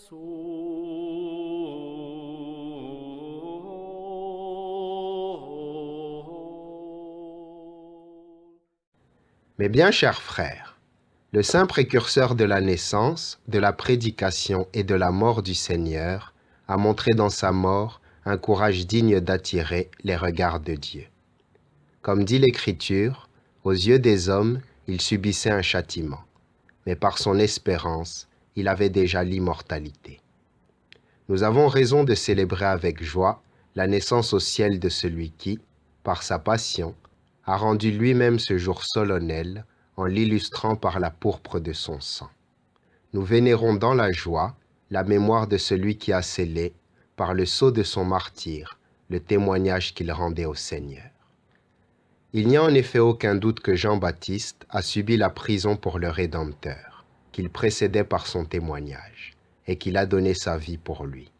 Mes bien chers frères, le saint précurseur de la naissance, de la prédication et de la mort du Seigneur a montré dans sa mort un courage digne d'attirer les regards de Dieu. Comme dit l'Écriture, aux yeux des hommes, il subissait un châtiment, mais par son espérance, il avait déjà l'immortalité. Nous avons raison de célébrer avec joie la naissance au ciel de celui qui, par sa passion, a rendu lui-même ce jour solennel en l'illustrant par la pourpre de son sang. Nous vénérons dans la joie la mémoire de celui qui a scellé, par le sceau de son martyre, le témoignage qu'il rendait au Seigneur. Il n'y a en effet aucun doute que Jean-Baptiste a subi la prison pour le Rédempteur, qu'il précédait par son témoignage, et qu'il a donné sa vie pour lui.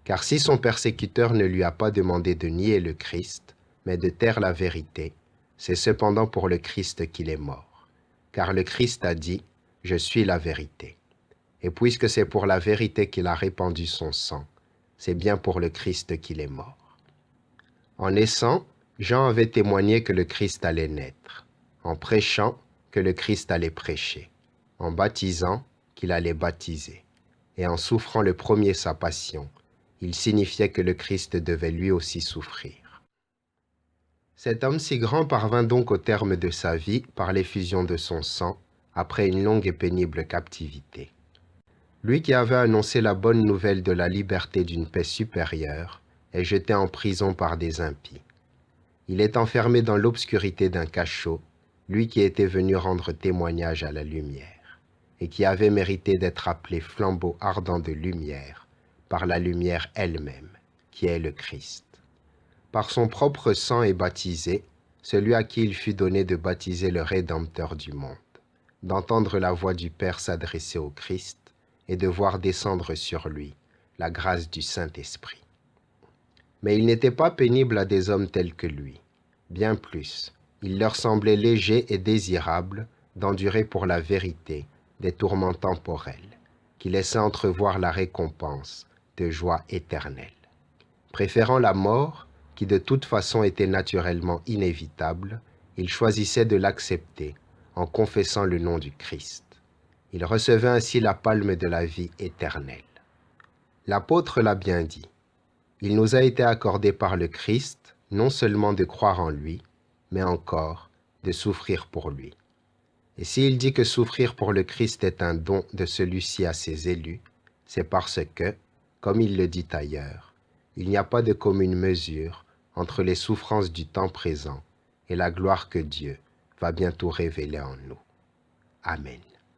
Car si son persécuteur ne lui a pas demandé de nier le Christ, mais de taire la vérité, c'est cependant pour le Christ qu'il est mort. Car le Christ a dit « Je suis la vérité ». Et puisque c'est pour la vérité qu'il a répandu son sang, c'est bien pour le Christ qu'il est mort. En naissant, Jean avait témoigné que le Christ allait naître, en prêchant que le Christ allait prêcher, en baptisant qu'il allait baptiser, et en souffrant le premier sa passion, il signifiait que le Christ devait lui aussi souffrir. Cet homme si grand parvint donc au terme de sa vie par l'effusion de son sang, après une longue et pénible captivité. Lui qui avait annoncé la bonne nouvelle de la liberté d'une paix supérieure est jeté en prison par des impies. Il est enfermé dans l'obscurité d'un cachot, lui qui était venu rendre témoignage à la lumière, et qui avait mérité d'être appelé flambeau ardent de lumière par la lumière elle-même, qui est le Christ. Par son propre sang est baptisé celui à qui il fut donné de baptiser le Rédempteur du monde, d'entendre la voix du Père s'adresser au Christ et de voir descendre sur lui la grâce du Saint-Esprit. Mais il n'était pas pénible à des hommes tels que lui. Bien plus, il leur semblait léger et désirable d'endurer pour la vérité des tourments temporels, qui laissaient entrevoir la récompense de joie éternelle. Préférant la mort, qui de toute façon était naturellement inévitable, il choisissait de l'accepter en confessant le nom du Christ. Il recevait ainsi la palme de la vie éternelle. L'apôtre l'a bien dit. Il nous a été accordé par le Christ non seulement de croire en lui, mais encore de souffrir pour lui. Et s'il dit que souffrir pour le Christ est un don de celui-ci à ses élus, c'est parce que, comme il le dit ailleurs, il n'y a pas de commune mesure entre les souffrances du temps présent et la gloire que Dieu va bientôt révéler en nous. Amen.